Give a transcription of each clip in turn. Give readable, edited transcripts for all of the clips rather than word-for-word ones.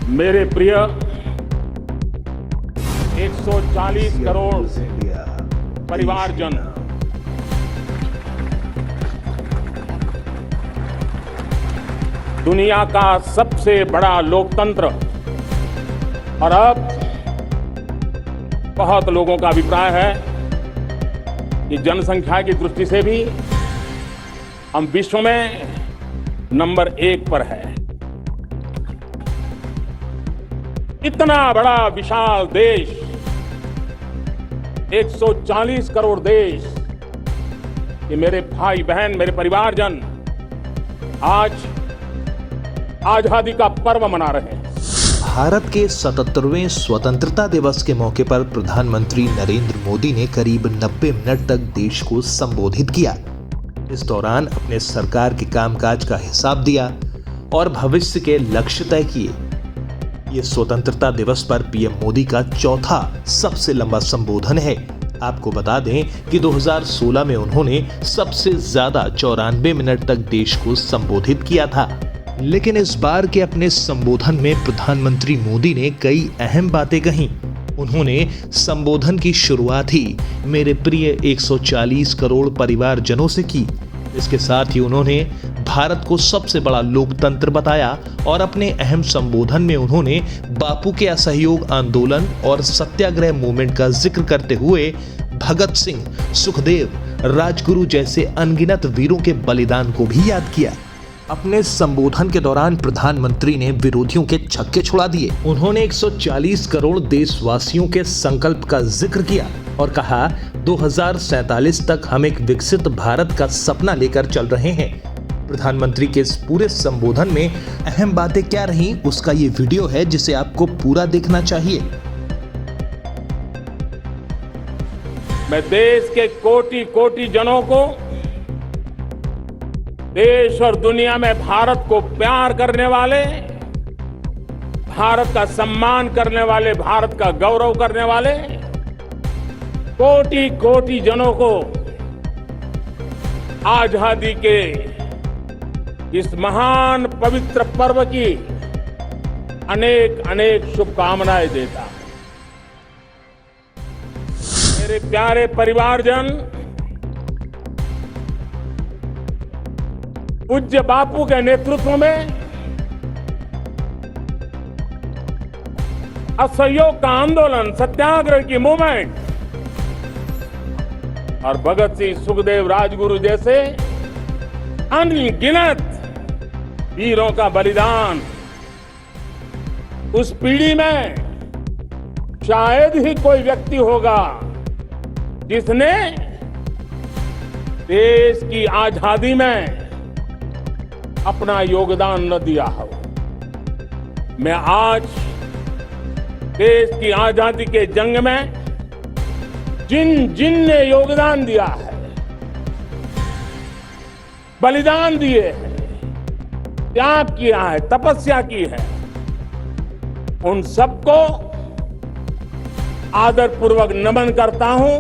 मेरे प्रिय 140 करोड़ परिवारजन, दुनिया का सबसे बड़ा लोकतंत्र, और अब बहुत लोगों का अभिप्राय है कि जनसंख्या की दृष्टि से भी हम विश्व में नंबर 1 पर है। इतना बड़ा विशाल देश, 140 करोड़ देश, ये मेरे भाई बहन, मेरे परिवारजन आज आजादी का पर्व मना रहे हैं। भारत के 77वें स्वतंत्रता दिवस के मौके पर प्रधानमंत्री नरेंद्र मोदी ने करीब 90 मिनट तक देश को संबोधित किया। इस दौरान अपने सरकार के कामकाज का हिसाब दिया और भविष्य के लक्ष्य तय किए। ये स्वतंत्रता दिवस पर पीएम मोदी का चौथा सबसे लंबा संबोधन है। आपको बता दें कि 2016 में उन्होंने सबसे ज्यादा 94 मिनट तक देश को संबोधित किया था। लेकिन इस बार के अपने संबोधन में प्रधानमंत्री मोदी ने कई अहम बातें कहीं। उन्होंने संबोधन की शुरुआत ही मेरे प्रिय 140 करोड़ परिवारजनों से की। इसके साथ ही उन्होंने भारत को सबसे बड़ा लोकतंत्र बताया और अपने अहम संबोधन में उन्होंने बापू के असहयोग आंदोलन और सत्याग्रह मूवमेंट का जिक्र करते हुए भगत सिंह, सुखदेव, राजगुरु जैसे अनगिनत वीरों के बलिदान को भी याद किया। अपने संबोधन के दौरान प्रधानमंत्री ने विरोधियों के छक्के छुड़ा दिए। उन्होंने 140 करोड़ देशवासियों के संकल्प का जिक्र किया और कहा 2047 तक हम एक विकसित भारत का सपना लेकर चल रहे हैं। प्रधानमंत्री के इस पूरे संबोधन में अहम बातें क्या रहीं, उसका ये वीडियो है जिसे आपको पूरा देखना चाहिए। मैं देश के कोटि कोटि जनों को, देश और दुनिया में भारत को प्यार करने वाले, भारत का सम्मान करने वाले, भारत का गौरव करने वाले कोटि कोटि जनों को आजादी के इस महान पवित्र पर्व की अनेक अनेक शुभकामनाएं देता हूं। मेरे प्यारे परिवारजन, पूज्य बापू के नेतृत्व में असहयोग का आंदोलन, सत्याग्रह की मूवमेंट और भगत सिंह, सुखदेव, राजगुरु जैसे अनगिनत वीरों का बलिदान, उस पीढ़ी में शायद ही कोई व्यक्ति होगा जिसने देश की आजादी में अपना योगदान न दिया हो। मैं आज देश की आजादी के जंग में जिन ने योगदान दिया है, बलिदान दिए हैं, त्याग किया है, तपस्या की है, उन सबको आदरपूर्वक नमन करता हूं,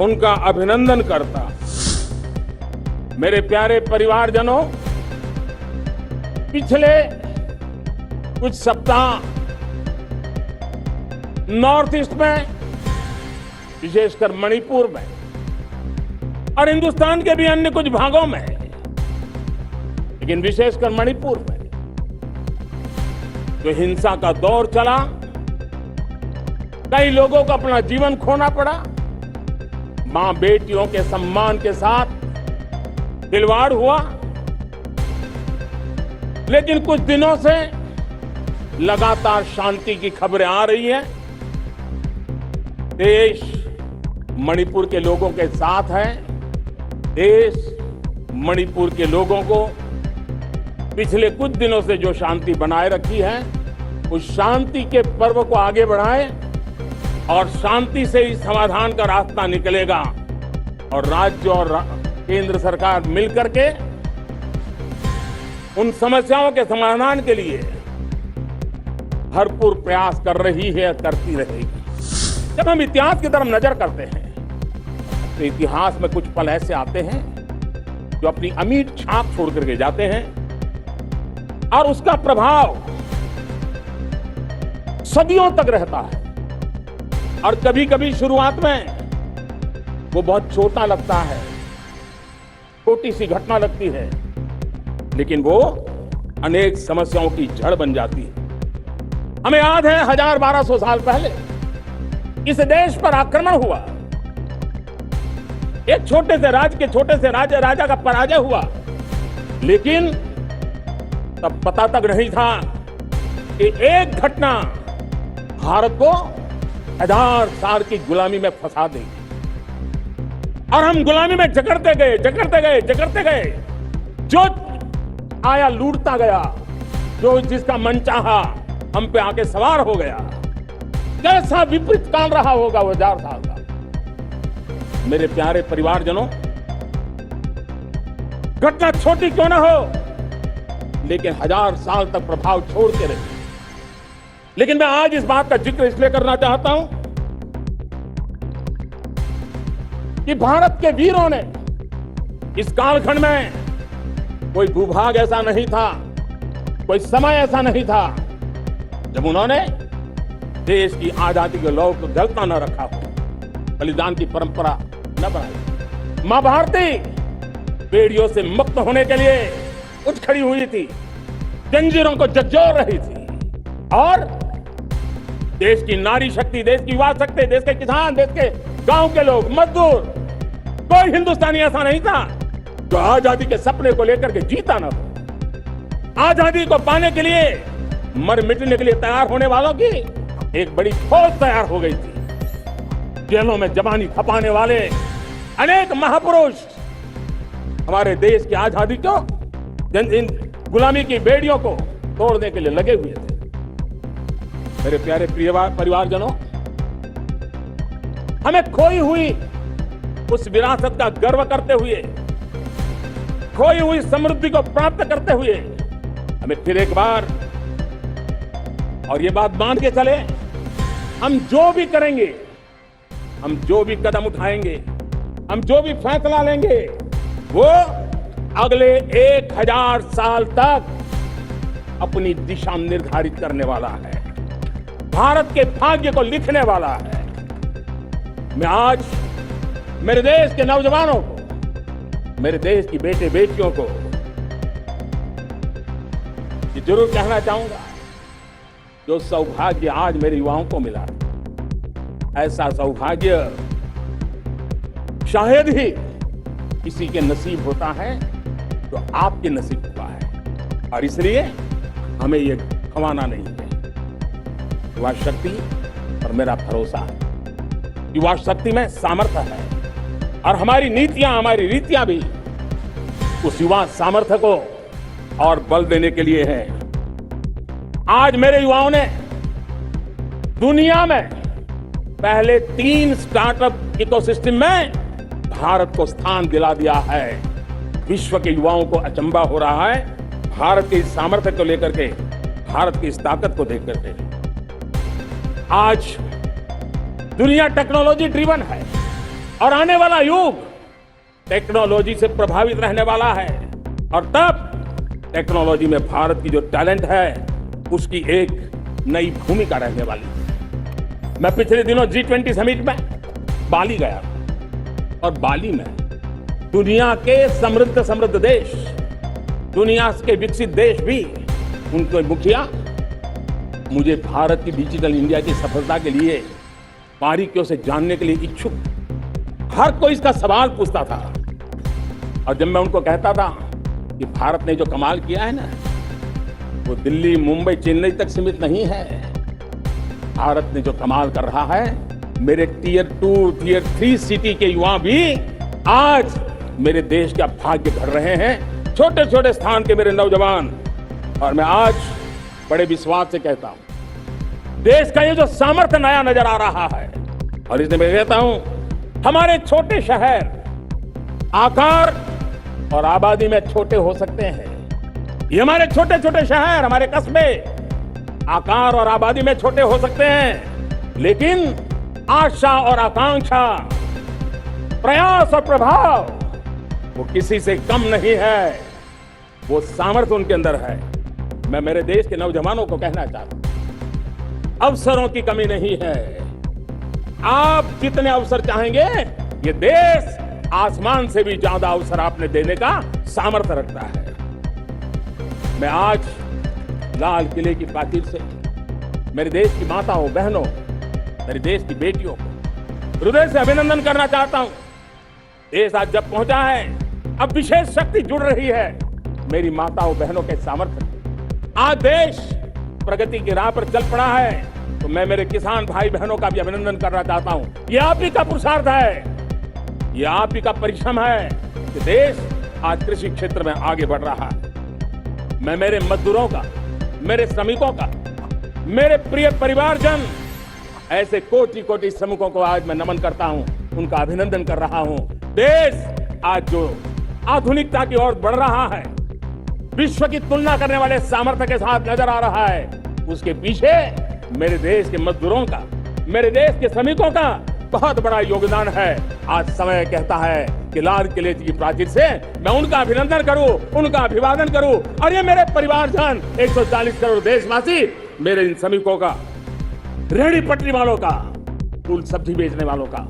उनका अभिनंदन करता हूं। मेरे प्यारे परिवारजनों, पिछले कुछ सप्ताह नॉर्थ ईस्ट में, विशेषकर मणिपुर में और हिंदुस्तान के भी अन्य कुछ भागों में, लेकिन विशेषकर मणिपुर में जो हिंसा का दौर चला, कई लोगों को अपना जीवन खोना पड़ा, मां बेटियों के सम्मान के साथ खिलवाड़ हुआ। लेकिन कुछ दिनों से लगातार शांति की खबरें आ रही हैं। देश मणिपुर के लोगों के साथ है। देश मणिपुर के लोगों को पिछले कुछ दिनों से जो शांति बनाए रखी है, उस शांति के पर्व को आगे बढ़ाए और शांति से ही समाधान का रास्ता निकलेगा और राज्य और केंद्र सरकार मिलकर के उन समस्याओं के समाधान के लिए भरपूर प्रयास कर रही है, करती रहेगी। जब हम इतिहास की तरफ नजर करते हैं तो इतिहास में कुछ पल ऐसे आते हैं जो अपनी अमिट छाप छोड़ करके जाते हैं और उसका प्रभाव सदियों तक रहता है। और कभी कभी शुरुआत में वो बहुत छोटा लगता है, छोटी सी घटना लगती है, लेकिन वो अनेक समस्याओं की जड़ बन जाती है। हमें याद है 1200 साल पहले इस देश पर आक्रमण हुआ, एक छोटे से राज्य के छोटे से राजा का पराजय हुआ, लेकिन तब पता तक नहीं था कि एक घटना भारत को 1000 साल की गुलामी में फंसा देगी। और हम गुलामी में जकड़ते गए, जो आया लूटता गया, जो जिसका मन चाहा हम पे आके सवार हो गया। कैसा विपरीत काल रहा होगा वो 1000 साल का। मेरे प्यारे परिवारजनों, घटना छोटी क्यों ना हो, लेकिन 1000 साल तक प्रभाव छोड़ के रही। लेकिन मैं आज इस बात का जिक्र इसलिए करना चाहता हूं कि भारत के वीरों ने इस कालखंड में, कोई भूभाग ऐसा नहीं था, कोई समय ऐसा नहीं था जब उन्होंने देश की आजादी के लौ को जलता न रखा हो, बलिदान की परंपरा न बनाई। मां भारती बेड़ियों से मुक्त होने के लिए उठ खड़ी हुई थी, जंजीरों को झकझोर रही थी। और देश की नारी शक्ति, देश की युवा शक्ति, देश के किसान, देश के गांव के लोग, मजदूर, कोई हिंदुस्तानी ऐसा नहीं था जो आजादी के सपने को लेकर के जीता न हो। आजादी को पाने के लिए मर मिटने के लिए तैयार होने वालों की एक बड़ी फौज तैयार हो गई थी। जेलों में जवानी खपाने वाले अनेक महापुरुष हमारे देश की आजादी को, इन गुलामी की बेड़ियों को तोड़ने के लिए लगे हुए थे। मेरे प्यारे परिवारजनों, हमें खोई हुई उस विरासत का गर्व करते हुए, खोई हुई समृद्धि को प्राप्त करते हुए, हमें फिर एक बार, और ये बात मान के चले, हम जो भी करेंगे, हम जो भी कदम उठाएंगे, हम जो भी फैसला लेंगे, वो अगले 1000 साल तक अपनी दिशा निर्धारित करने वाला है, भारत के भाग्य को लिखने वाला है। मैं आज मेरे देश के नौजवानों को, मेरे देश की बेटे बेटियों को ये जरूर कहना चाहूंगा, जो सौभाग्य आज मेरे युवाओं को मिला, ऐसा सौभाग्य शायद ही किसी के नसीब होता है जो आपके नसीब हुआ है। और इसलिए हमें ये गंवाना नहीं है। युवा शक्ति पर मेरा भरोसा है, युवा शक्ति में सामर्थ्य है, और हमारी नीतियां, हमारी रीतियां भी उस युवा सामर्थ्य को और बल देने के लिए है। आज मेरे युवाओं ने दुनिया में पहले 3 स्टार्टअप इकोसिस्टम में भारत को स्थान दिला दिया है। विश्व के युवाओं को अचंभा हो रहा है भारत के इस सामर्थ्य को लेकर के, भारत की इस ताकत को देख करके। आज दुनिया टेक्नोलॉजी ड्रिवन है और आने वाला युग टेक्नोलॉजी से प्रभावित रहने वाला है, और तब टेक्नोलॉजी में भारत की जो टैलेंट है उसकी एक नई भूमिका रहने वाली है। मैं पिछले दिनों G20 समिट में बाली गया, और बाली में दुनिया के समृद्ध देश, दुनिया के विकसित देश भी, उनके मुखिया मुझे भारत की डिजिटल इंडिया की सफलता के लिए बारीकियों से जानने के लिए इच्छुक, हर कोई इसका सवाल पूछता था। और जब मैं उनको कहता था कि भारत ने जो कमाल किया है ना, वो दिल्ली, मुंबई, चेन्नई तक सीमित नहीं है। भारत ने जो कमाल कर रहा है, मेरे टियर 2, टियर 3 सिटी के युवा भी आज मेरे देश का भाग्य गढ़ रहे हैं, छोटे छोटे स्थान के मेरे नौजवान। और मैं आज बड़े विश्वास से कहता हूं, देश का ये जो सामर्थ्य नया नजर आ रहा है, और इसलिए मैं कहता हूं, हमारे छोटे शहर आकार और आबादी में छोटे हो सकते हैं। ये हमारे छोटे छोटे शहर, हमारे कस्बे आकार और आबादी में छोटे हो सकते हैं, लेकिन आशा और आकांक्षा, प्रयास और प्रभाव वो किसी से कम नहीं है। वो सामर्थ्य उनके अंदर है। मैं मेरे देश के नौजवानों को कहना चाहता हूं, अवसरों की कमी नहीं है। आप जितने अवसर चाहेंगे, ये देश आसमान से भी ज्यादा अवसर आपने देने का सामर्थ्य रखता है। मैं आज लाल किले की प्राचीर से मेरे देश की माताओं, बहनों, मेरे देश की बेटियों को हृदय से अभिनंदन करना चाहता हूं। देश आज जब पहुंचा है, अब विशेष शक्ति जुड़ रही है मेरी माताओं, बहनों के सामर्थ्य। आज देश प्रगति की राह पर चल पड़ा है, तो मैं मेरे किसान भाई बहनों का भी अभिनंदन करना चाहता हूं। ये आप ही का पुरुषार्थ है, ये आप ही का परिश्रम है कि देश आज कृषि क्षेत्र में आगे बढ़ रहा है। मैं मेरे मजदूरों का, मेरे श्रमिकों का, मेरे प्रिय परिवारजन, ऐसे कोटि कोटि श्रमिकों को आज मैं नमन करता हूं, उनका अभिनंदन कर रहा हूं। देश आज जो आधुनिकता की ओर बढ़ रहा है, विश्व की तुलना करने वाले सामर्थ्य के साथ नजर आ रहा है, उसके पीछे मेरे देश के मजदूरों का, मेरे देश के श्रमिकों का बहुत बड़ा योगदान है। आज समय कहता है कि लाल किले की प्राचीर से मैं उनका अभिनंदन करूं, उनका अभिवादन करूं, और ये मेरे परिवारजन 140 करोड़ देशवासी मेरे इन श्रमिकों का, रेहड़ी पटरी वालों का, फूल सब्जी बेचने वालों का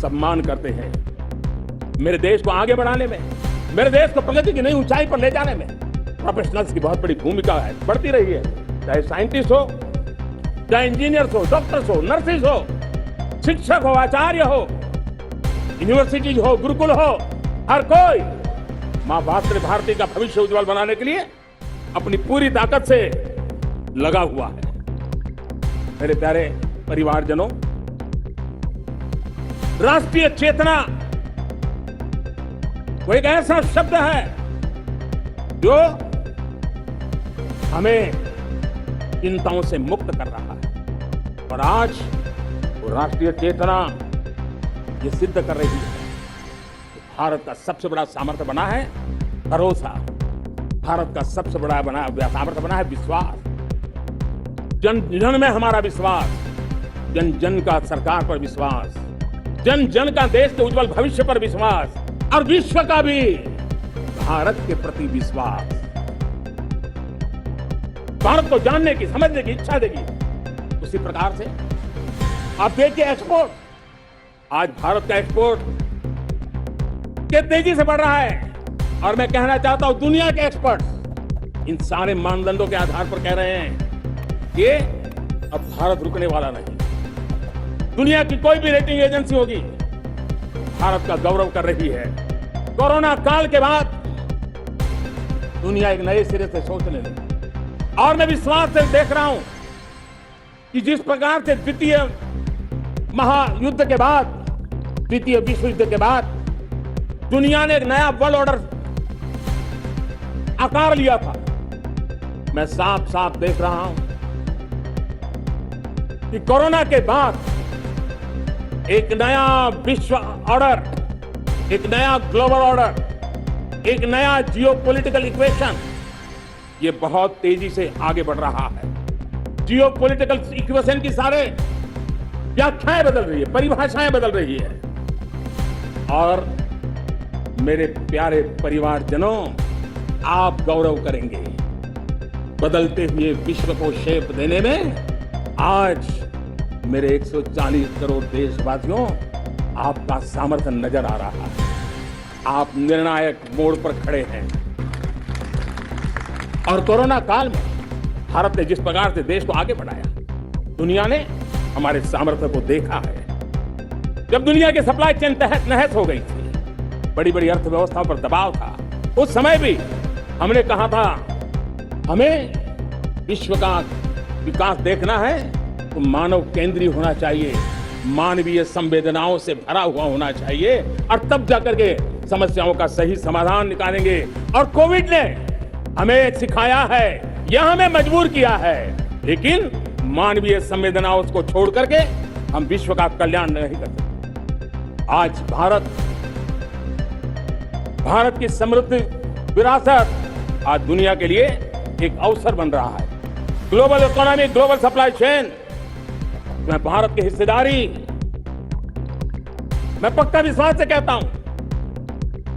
सम्मान करते हैं। मेरे देश को आगे बढ़ाने में, मेरे देश को प्रगति की नई ऊंचाई पर ले जाने में प्रोफेशनल्स की बहुत बड़ी भूमिका है, बढ़ती रही है। चाहे साइंटिस्ट हो, चाहे इंजीनियर्स हो, डॉक्टर्स हो, नर्सेज हो, शिक्षक हो, आचार्य हो, यूनिवर्सिटी हो, गुरुकुल हो, हर कोई मां मातृ भारती का भविष्य उज्जवल बनाने के लिए अपनी पूरी ताकत से लगा हुआ है। मेरे प्यारे परिवारजनों, राष्ट्रीय चेतना वो एक ऐसा शब्द है जो हमें चिंताओं से मुक्त कर रहा है, और आज वो राष्ट्रीय चेतना ये सिद्ध कर रही है कि भारत का सबसे बड़ा सामर्थ्य बना है भरोसा। भारत का सबसे बड़ा सामर्थ्य बना है विश्वास। जन जन में हमारा विश्वास, जन जन का सरकार पर विश्वास, जन जन का देश के उज्जवल भविष्य पर विश्वास, और विश्व का भी भारत के प्रति विश्वास। भारत को जानने की, समझने की इच्छा देगी। उसी प्रकार से आप देखिए एक्सपोर्ट, आज भारत का एक्सपोर्ट कितनी तेजी से बढ़ रहा है, और मैं कहना चाहता हूं दुनिया के एक्सपर्ट इन सारे मानदंडों के आधार पर कह रहे हैं कि अब भारत रुकने वाला नहीं। दुनिया की कोई भी रेटिंग एजेंसी होगी, भारत का गौरव कर रही है। कोरोना काल के बाद दुनिया एक नए सिरे से सोचने लगी, और मैं विश्वास से देख रहा हूं कि जिस प्रकार से द्वितीय महायुद्ध के बाद, द्वितीय विश्व युद्ध के बाद दुनिया ने एक नया वर्ल्ड ऑर्डर आकार लिया था, मैं साफ साफ देख रहा हूं कि कोरोना के बाद एक नया विश्व ऑर्डर, एक नया ग्लोबल ऑर्डर, एक नया जियोपॉलिटिकल इक्वेशन, ये बहुत तेजी से आगे बढ़ रहा है। जियोपॉलिटिकल इक्वेशन की सारे व्याख्याएं बदल रही है, परिभाषाएं बदल रही है। और मेरे प्यारे परिवारजनों, आप गौरव करेंगे। बदलते हुए विश्व को शेप देने में आज मेरे 140 करोड़ देशवासियों, आपका सामर्थ्य नजर आ रहा है। आप निर्णायक मोड़ पर खड़े हैं, और कोरोना काल में भारत ने जिस प्रकार से देश को आगे बढ़ाया, दुनिया ने हमारे सामर्थ्य को देखा है। जब दुनिया की सप्लाई चेन तहस नहस हो गई थी, बड़ी बड़ी अर्थव्यवस्थाओं पर दबाव था, उस समय भी हमने कहा था हमें विश्व का विकास देखना है तो मानव केंद्रीय होना चाहिए, मानवीय संवेदनाओं से भरा हुआ होना चाहिए, और तब जाकर के समस्याओं का सही समाधान निकालेंगे। और कोविड ने हमें सिखाया है, यह हमें मजबूर किया है, लेकिन मानवीय संवेदनाओं को छोड़ करके हम विश्व का कल्याण नहीं कर सकते। आज भारत की समृद्ध विरासत आज दुनिया के लिए एक अवसर बन रहा है। Global economy, global supply chain में भारत की हिस्सेदारी, मैं पक्का विश्वास से कहता हूं,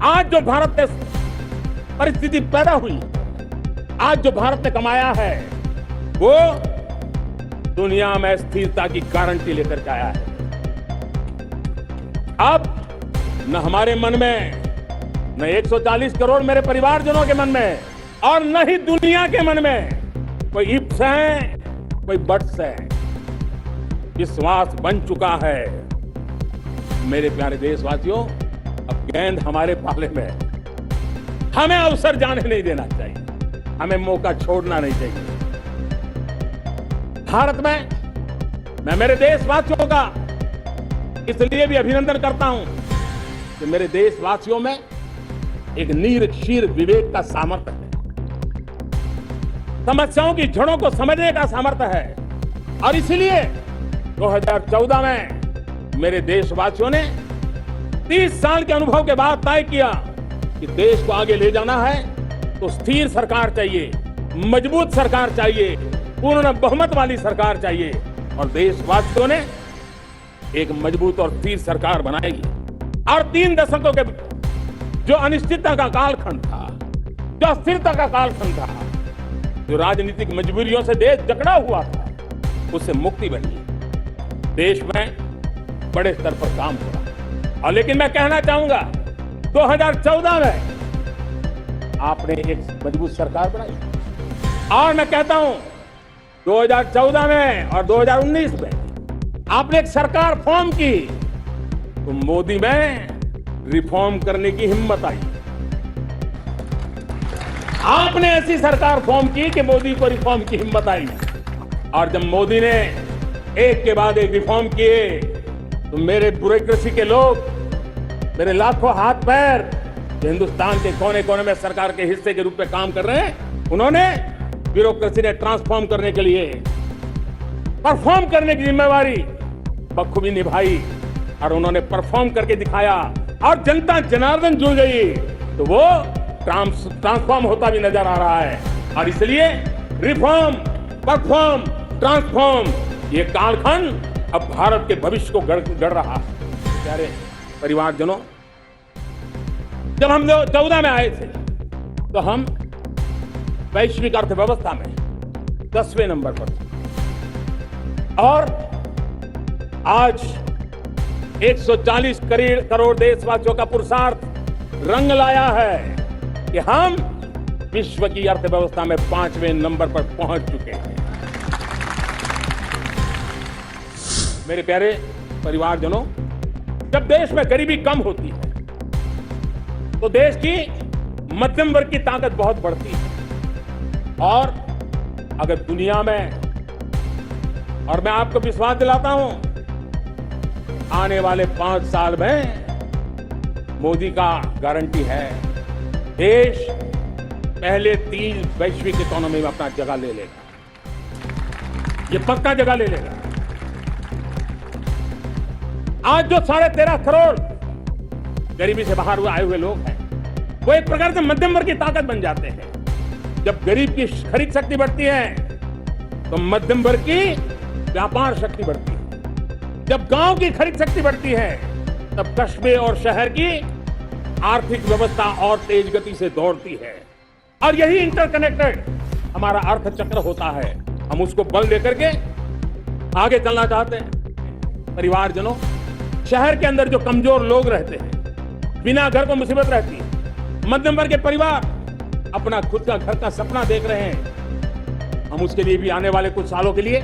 आज जो भारत में परिस्थिति पैदा हुई, आज जो भारत ने कमाया है, वो दुनिया में स्थिरता की गारंटी लेकर के आया है। अब न हमारे मन में, न 140 करोड़ मेरे परिवारजनों के मन में और न ही दुनिया के मन में कोई इफ्स है, कोई बट्स है। विश्वास बन चुका है। मेरे प्यारे देशवासियों, अब गेंद हमारे पाले में है। हमें अवसर जाने नहीं देना चाहिए, हमें मौका छोड़ना नहीं चाहिए। भारत में मैं मेरे देशवासियों का इसलिए भी अभिनंदन करता हूं कि मेरे देशवासियों में एक नीर शीर विवेक का सामर्थ्य है, समस्याओं की जड़ों को समझने का सामर्थ्य है। और इसलिए 2014 में मेरे देशवासियों ने 30 साल के अनुभव के बाद तय किया कि देश को आगे ले जाना है तो स्थिर सरकार चाहिए, मजबूत सरकार चाहिए, पूर्ण बहुमत वाली सरकार चाहिए। और देशवासियों ने एक मजबूत और स्थिर सरकार बनाई। और 3 दशकों के जो अनिश्चितता का कालखंड था, जो अस्थिरता का कालखंड था, जो राजनीतिक मजबूरियों से देश जकड़ा हुआ था, उससे मुक्ति बनी। देश में बड़े स्तर पर काम हो रहा। और लेकिन मैं कहना चाहूंगा 2014 में आपने एक मजबूत सरकार बनाई। और मैं कहता हूं 2014 में और 2019 में आपने एक सरकार फॉर्म की तो मोदी में रिफॉर्म करने की हिम्मत आई। आपने ऐसी सरकार फॉर्म की कि मोदी को रिफॉर्म की हिम्मत आई। और जब मोदी ने एक के बाद एक रिफॉर्म किए तो मेरे ब्यूरोक्रेसी के लोग, मेरे लाखों हाथ पैर जो हिंदुस्तान के कोने कोने में सरकार के हिस्से के रूप में काम कर रहे हैं, उन्होंने ब्यूरोक्रेसी ने ट्रांसफॉर्म करने के लिए, परफॉर्म करने की जिम्मेवारी बखूबी निभाई। और उन्होंने परफॉर्म करके दिखाया और जनता जनार्दन जुड़ गई तो वो ट्रांसफॉर्म होता भी नजर आ रहा है। और इसलिए रिफॉर्म, परफॉर्म, ट्रांसफॉर्म, ये कालखंड अब भारत के भविष्य को गढ़ रहा है। प्यारे परिवारजनों, जब हम 14 में आए थे तो हम वैश्विक अर्थव्यवस्था में 10वें नंबर पर थे। और आज 140 करोड़ देशवासियों का पुरुषार्थ रंग लाया है कि हम विश्व की अर्थव्यवस्था में 5वें नंबर पर पहुंच चुके हैं। मेरे प्यारे परिवारजनों, जब देश में गरीबी कम होती है तो देश की मध्यम वर्ग की ताकत बहुत बढ़ती है। और अगर दुनिया में, और मैं आपको विश्वास दिलाता हूं, आने वाले 5 साल में मोदी का गारंटी है, देश पहले 3 वैश्विक इकोनॉमी में अपना जगह ले लेगा। ये पक्का जगह ले लेगा। आज जो 13.5 करोड़ गरीबी से बाहर आए हुए लोग हैं, वो एक प्रकार से मध्यम वर्ग की ताकत बन जाते हैं। जब गरीब की खरीद शक्ति बढ़ती है तो मध्यम वर्ग की व्यापार शक्ति बढ़ती है। जब गांव की खरीद शक्ति बढ़ती है तब कस्बे और शहर की आर्थिक व्यवस्था और तेज गति से दौड़ती है। और यही इंटरकनेक्टेड हमारा अर्थचक्र होता है। हम उसको बल देकर के आगे चलना चाहते हैं। परिवारजनों, शहर के अंदर जो कमजोर लोग रहते हैं, बिना घर को मुसीबत रहती है, मध्यम वर्ग के परिवार अपना खुद का घर का सपना देख रहे हैं, हम उसके लिए भी आने वाले कुछ सालों के लिए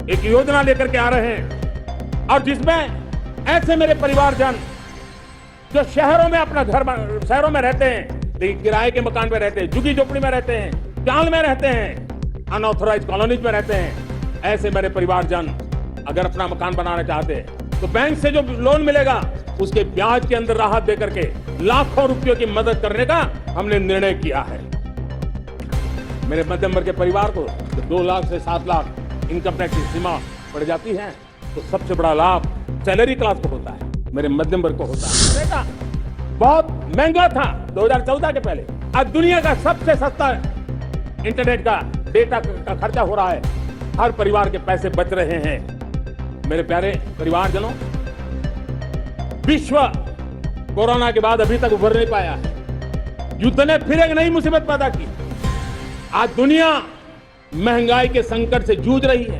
एक योजना लेकर के आ रहे हैं। और जिसमें ऐसे मेरे परिवारजन जो शहरों में अपना घर, शहरों में रहते हैं लेकिन किराए के मकान में रहते हैं, झुग्गी झोपड़ी में रहते हैं, जाल में रहते हैं, अनऑथराइज्ड कॉलोनीज में रहते हैं, ऐसे मेरे परिवारजन अगर अपना मकान बनाना चाहते हैं तो बैंक से जो लोन मिलेगा उसके ब्याज के अंदर राहत देकर के लाखों रुपयों की मदद करने का हमने निर्णय किया है। मेरे मध्यम वर्ग के परिवार को 2 लाख से 7 लाख इनकम टैक्स की सीमा बढ़ जाती है तो सबसे बड़ा लाभ सैलरी क्लास को होता है, मेरे मध्यम वर्ग को होता है। डेटा बहुत महंगा था 2014 के पहले, आज दुनिया का सबसे सस्ता इंटरनेट का डेटा का खर्चा हो रहा है। हर परिवार के पैसे बच रहे हैं। मेरे प्यारे परिवारजनों, विश्व कोरोना के बाद अभी तक उभर नहीं पाया है। युद्ध ने फिर एक नई मुसीबत पैदा की। आज दुनिया महंगाई के संकट से जूझ रही है।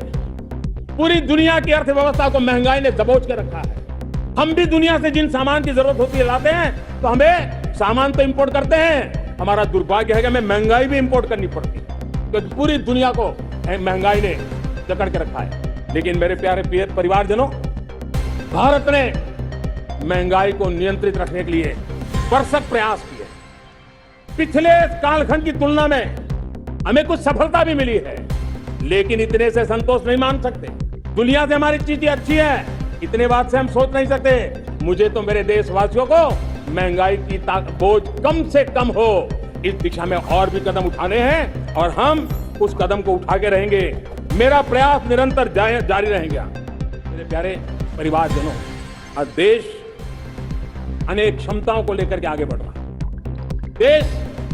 पूरी दुनिया की अर्थव्यवस्था को महंगाई ने दबोच के रखा है। हम भी दुनिया से जिन सामान की जरूरत होती है लाते हैं, तो हमें सामान तो इंपोर्ट करते हैं। हमारा दुर्भाग्य है कि हमें महंगाई भी इंपोर्ट करनी पड़ती है, तो पूरी दुनिया को महंगाई ने जकड़ के रखा है। लेकिन मेरे प्यारे परिवारजनों, भारत ने महंगाई को नियंत्रित रखने के लिए भरसक प्रयास किए। पिछले कालखंड की तुलना में हमें कुछ सफलता भी मिली है, लेकिन इतने से संतोष नहीं मान सकते। दुनिया से हमारी स्थिति अच्छी है, इतने बात से हम सोच नहीं सकते। मुझे तो मेरे देशवासियों को महंगाई की बोझ कम से कम हो, इस दिशा में और भी कदम उठाने हैं और हम उस कदम को उठा के रहेंगे। मेरा प्रयास निरंतर जारी रहेगा। मेरे प्यारे परिवारजनों, आज देश अनेक क्षमताओं को लेकर के आगे बढ़ रहा है। देश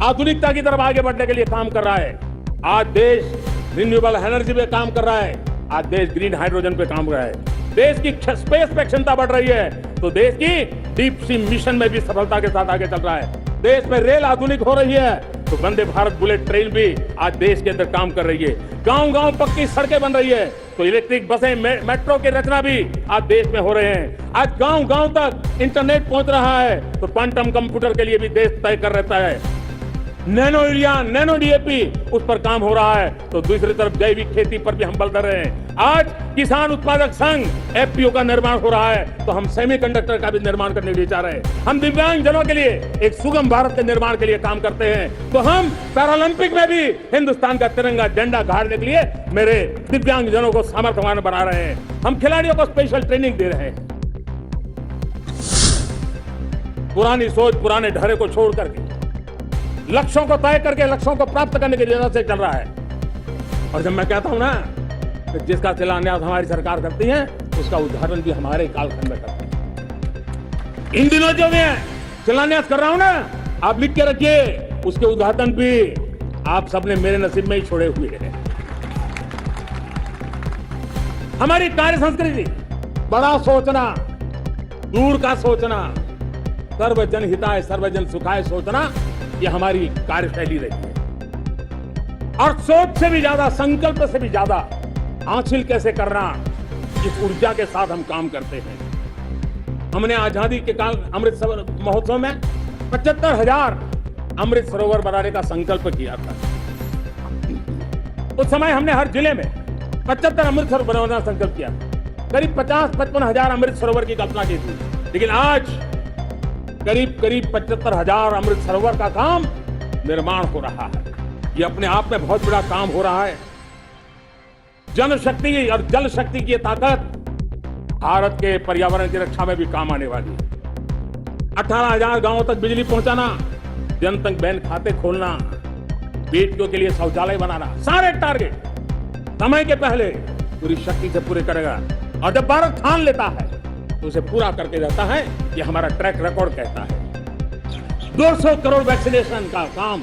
आधुनिकता की तरफ आगे बढ़ने के लिए काम कर रहा है। आज देश रिन्यूएबल एनर्जी पे काम कर रहा है। आज देश ग्रीन हाइड्रोजन पे काम कर रहा है। देश की स्पेस पे क्षमता बढ़ रही है, तो देश की डीप सी मिशन में भी सफलता के साथ आगे चल रहा है। देश में रेल आधुनिक हो रही है, तो वंदे भारत बुलेट ट्रेन भी आज देश के अंदर काम कर रही है। गांव-गांव पक्की सड़कें बन रही है, तो इलेक्ट्रिक बसें, मेट्रो की रचना भी आज देश में हो रहे हैं। आज गांव-गांव तक इंटरनेट पहुंच रहा है, तो क्वांटम कंप्यूटर के लिए भी देश तय कर रहता है। नैनो यूरिया, नैनो डीएपी, उस पर काम हो रहा है, तो दूसरी तरफ जैविक खेती पर भी हम बल कर रहे हैं। आज किसान उत्पादक संघ एफपीओ का निर्माण हो रहा है, तो हम सेमीकंडक्टर का भी निर्माण करने के लिए जा रहे हैं। हम दिव्यांग जनों के लिए एक सुगम भारत के निर्माण के लिए काम करते हैं, तो हम पैरालंपिक में भी हिंदुस्तान का तिरंगा झंडा गाड़ने के लिए मेरे दिव्यांग जनों को सामर्थ्यवान बना रहे हैं। हम खिलाड़ियों को स्पेशल ट्रेनिंग दे रहे हैं। पुरानी सोच, पुराने ढर्रे को छोड़ करके लक्ष्यों को तय करके लक्ष्यों को प्राप्त करने की जरूरत से चल रहा है। और जब मैं कहता हूं ना कि जिसका शिलान्यास हमारी सरकार करती है, उसका उद्घाटन भी हमारे कालखंड में करते हैं। इन दिनों जो मैं शिलान्यास कर रहा हूं ना, आप लिख के रखिए, उसके उद्घाटन भी आप सबने मेरे नसीब में ही छोड़े हुए हैं। हमारी कार्य संस्कृति, बड़ा सोचना, दूर का सोचना, सर्वजन हिताय सर्वजन सुखाय सोचना, ये हमारी कार्यशैली रही है। और सोच से भी ज्यादा, संकल्प से भी ज्यादा हासिल कैसे करना, इस ऊर्जा के साथ हम काम करते हैं। हमने आजादी के काल अमृत महोत्सव में 75,000 अमृत सरोवर बनाने का संकल्प किया था। उस समय हमने हर जिले में 75 अमृत सरोवर बनाने का संकल्प किया। करीब 50-55 हजार अमृत सरोवर की कल्पना की थी, लेकिन आज करीब 75,000 अमृत सरोवर का काम निर्माण हो रहा है। ये अपने आप में बहुत बड़ा काम हो रहा है। जनशक्ति और जल शक्ति की ताकत भारत के पर्यावरण की रक्षा में भी काम आने वाली है। 18,000 गांवों तक बिजली पहुंचाना, जनधन बैंक खाते खोलना, बेटियों के लिए शौचालय बनाना, सारे टारगेट समय के पहले पूरी शक्ति से पूरे करेगा। और जब भारत ठान लेता है तो उसे पूरा करके जाता है। ये हमारा ट्रैक रिकॉर्ड कहता है। 200 करोड़ वैक्सीनेशन का काम,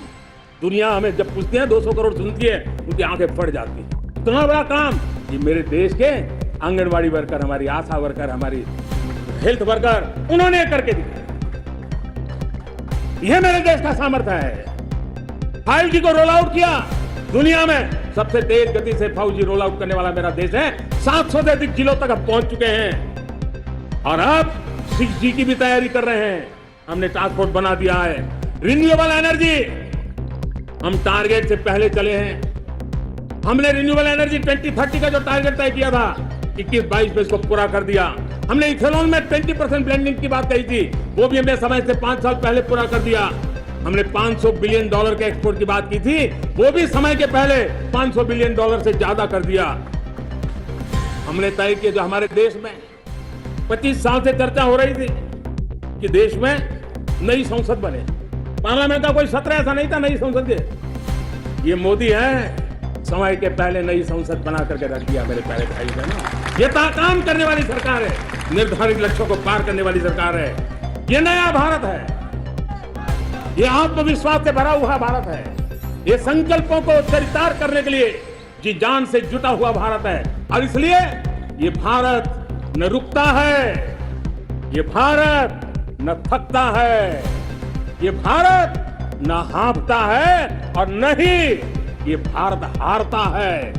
दुनिया हमें जब पूछती है 200 करोड़ सुनती है, उनकी आंखें फट जाती है। इतना बड़ा काम ये मेरे देश के आंगनबाड़ी वर्कर, हमारी आशा वर्कर, हमारी हेल्थ वर्कर, उन्होंने करके दिखाया। यह मेरे देश का सामर्थ्य है। 5G को रोल आउट किया, दुनिया में सबसे तेज गति से 5G रोल आउट करने वाला मेरा देश है। 700 से अधिक जिलों तक अब पहुंच चुके हैं और अब 6G की भी तैयारी कर रहे हैं। हमने टास्क फोर्स बना दिया है। रिन्यूएबल एनर्जी, हम टारगेट से पहले चले हैं। हमने रिन्यूएबल एनर्जी 2030 का जो टारगेट तय किया था, 21-22 में इसको पूरा कर दिया। हमने इथेनॉल में 20% ब्लेंडिंग की बात कही थी, वो भी हमने समय से 5 साल पहले पूरा कर दिया। हमने $500 बिलियन के एक्सपोर्ट की बात की थी, वो भी समय के पहले $500 बिलियन से ज्यादा कर दिया। हमने तय किया, जो हमारे देश में 25 साल से चर्चा हो रही थी कि देश में नई संसद बने। पार्लियामेंट का कोई सत्र ऐसा नहीं था नई संसद के। ये मोदी है, समय के पहले नई संसद बना करके रख दिया। मेरे प्यारे भाई बहनों, ये काम करने वाली सरकार है, निर्धारित लक्ष्यों को पार करने वाली सरकार है। ये नया भारत है, ये आत्मविश्वास से भरा हुआ भारत है, ये संकल्पों को चरितार्थ करने के लिए जी जान से जुटा हुआ भारत है। और इसलिए ये भारत न रुकता है, ये भारत न थकता है, ये भारत न हाँफता है और न ही ये भारत हारता है।